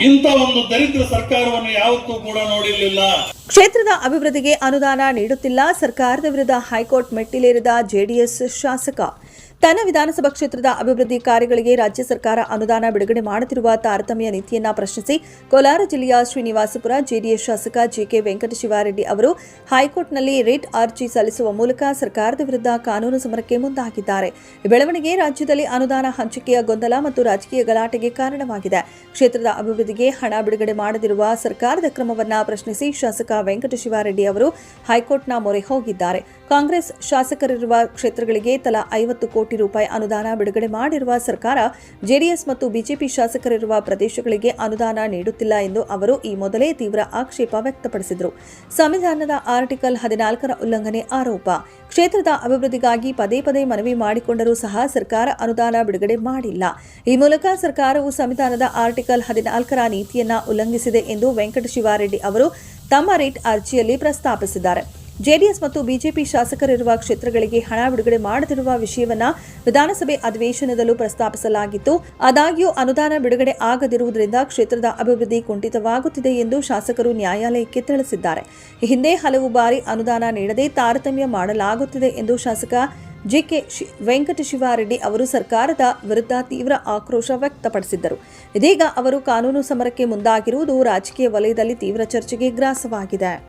ಇಂಥ ಒಂದು ದರಿದ್ರ ಸರ್ಕಾರವನ್ನು ಯಾವತ್ತೂ ಕೂಡ ನೋಡಿರಲಿಲ್ಲ. ಕ್ಷೇತ್ರದ ಅಭಿವೃದ್ಧಿಗೆ ಅನುದಾನ ನೀಡುತ್ತಿಲ್ಲ, ಸರ್ಕಾರದ ವಿರುದ್ಧ ಹೈಕೋರ್ಟ್ ಮೆಟ್ಟಿಲೇರಿದ ಜೆಡಿಎಸ್ ಶಾಸಕ. ತನ್ನ ವಿಧಾನಸಭಾ ಕ್ಷೇತ್ರದ ಅಭಿವೃದ್ಧಿ ಕಾರ್ಯಗಳಿಗೆ ರಾಜ್ಯ ಸರ್ಕಾರ ಅನುದಾನ ಬಿಡುಗಡೆ ಮಾಡುತ್ತಿರುವ ತಾರತಮ್ಯ ನೀತಿಯನ್ನ ಪ್ರಶ್ನಿಸಿ ಕೋಲಾರ ಜಿಲ್ಲೆಯ ಶ್ರೀನಿವಾಸಪುರ ಜೆಡಿಎಸ್ ಶಾಸಕ ಜಿಕೆ ವೆಂಕಟಶಿವಾರೆಡ್ಡಿ ಅವರು ಹೈಕೋರ್ಟ್ನಲ್ಲಿ ರಿಟ್ ಅರ್ಜಿ ಸಲ್ಲಿಸುವ ಮೂಲಕ ಸರ್ಕಾರದ ವಿರುದ್ಧ ಕಾನೂನು ಸಮರಕ್ಕೆ ಮುಂದಾಗಿದ್ದಾರೆ. ಈ ಬೆಳವಣಿಗೆ ರಾಜ್ಯದಲ್ಲಿ ಅನುದಾನ ಹಂಚಿಕೆಯ ಗೊಂದಲ ಮತ್ತು ರಾಜಕೀಯ ಗಲಾಟೆಗೆ ಕಾರಣವಾಗಿದೆ. ಕ್ಷೇತ್ರದ ಅಭಿವೃದ್ಧಿಗೆ ಹಣ ಬಿಡುಗಡೆ ಮಾಡದಿರುವ ಸರ್ಕಾರದ ಕ್ರಮವನ್ನು ಪ್ರಶ್ನಿಸಿ ಶಾಸಕ ವೆಂಕಟಶಿವಾರೆಡ್ಡಿ ಅವರು ಹೈಕೋರ್ಟ್ನ ಮೊರೆ ಹೋಗಿದ್ದಾರೆ. ಕಾಂಗ್ರೆಸ್ ಶಾಸಕರಿರುವ ಕ್ಷೇತ್ರಗಳಿಗೆ ತಲಾ 50 ಕೋಟಿ ರೂಪಾಯಿ ಅನುದಾನ ಬಿಡುಗಡೆ ಮಾಡಿರುವ ಸರ್ಕಾರ ಜೆಡಿಎಸ್ ಮತ್ತು ಬಿಜೆಪಿ ಶಾಸಕರಿರುವ ಪ್ರದೇಶಗಳಿಗೆ ಅನುದಾನ ನೀಡುತ್ತಿಲ್ಲ ಎಂದು ಅವರು ಈ ಮೊದಲೇ ತೀವ್ರ ಆಕ್ಷೇಪ ವ್ಯಕ್ತಪಡಿಸಿದರು. ಸಂವಿಧಾನದ ಆರ್ಟಿಕಲ್ 14ರ ಉಲ್ಲಂಘನೆ ಆರೋಪ. ಕ್ಷೇತ್ರದ ಅಭಿವೃದ್ಧಿಗಾಗಿ ಪದೇ ಪದೇ ಮನವಿ ಮಾಡಿಕೊಂಡರೂ ಸಹ ಸರ್ಕಾರ ಅನುದಾನ ಬಿಡುಗಡೆ ಮಾಡಿಲ್ಲ. ಈ ಮೂಲಕ ಸರ್ಕಾರವು ಸಂವಿಧಾನದ ಆರ್ಟಿಕಲ್ 14ರ ನೀತಿಯನ್ನ ಉಲ್ಲಂಘಿಸಿದೆ ಎಂದು ವೆಂಕಟಶಿವಾರೆಡ್ಡಿ ಅವರು ತಮ್ಮ ರಿಟ್ ಅರ್ಜಿಯಲ್ಲಿ ಪ್ರಸ್ತಾಪಿಸಿದ್ದಾರೆ. ಜೆಡಿಎಸ್ ಮತ್ತು ಬಿಜೆಪಿ ಶಾಸಕರಿರುವ ಕ್ಷೇತ್ರಗಳಿಗೆ ಹಣ ಬಿಡುಗಡೆ ಮಾಡದಿರುವ ವಿಷಯವನ್ನ ವಿಧಾನಸಭೆ ಅಧಿವೇಶನದಲ್ಲೂ ಪ್ರಸ್ತಾಪಿಸಲಾಗಿತ್ತು. ಆದಾಗ್ಯೂ ಅನುದಾನ ಬಿಡುಗಡೆ ಆಗದಿರುವುದರಿಂದ ಕ್ಷೇತ್ರದ ಅಭಿವೃದ್ಧಿ ಕುಂಠಿತವಾಗುತ್ತಿದೆ ಎಂದು ಶಾಸಕರು ನ್ಯಾಯಾಲಯಕ್ಕೆ ತಿಳಿಸಿದ್ದಾರೆ. ಈ ಹಿಂದೆ ಹಲವು ಬಾರಿ ಅನುದಾನ ನೀಡದೆ ತಾರತಮ್ಯ ಮಾಡಲಾಗುತ್ತಿದೆ ಎಂದು ಶಾಸಕ ಜಿಕೆ ವೆಂಕಟಶಿವಾರೆಡ್ಡಿ ಅವರು ಸರ್ಕಾರದ ವಿರುದ್ಧ ತೀವ್ರ ಆಕ್ರೋಶ ವ್ಯಕ್ತಪಡಿಸಿದ್ದರು. ಇದೀಗ ಅವರು ಕಾನೂನು ಸಮರಕ್ಕೆ ಮುಂದಾಗಿರುವುದು ರಾಜಕೀಯ ವಲಯದಲ್ಲಿ ತೀವ್ರ ಚರ್ಚೆಗೆ ಗ್ರಾಸವಾಗಿದೆ.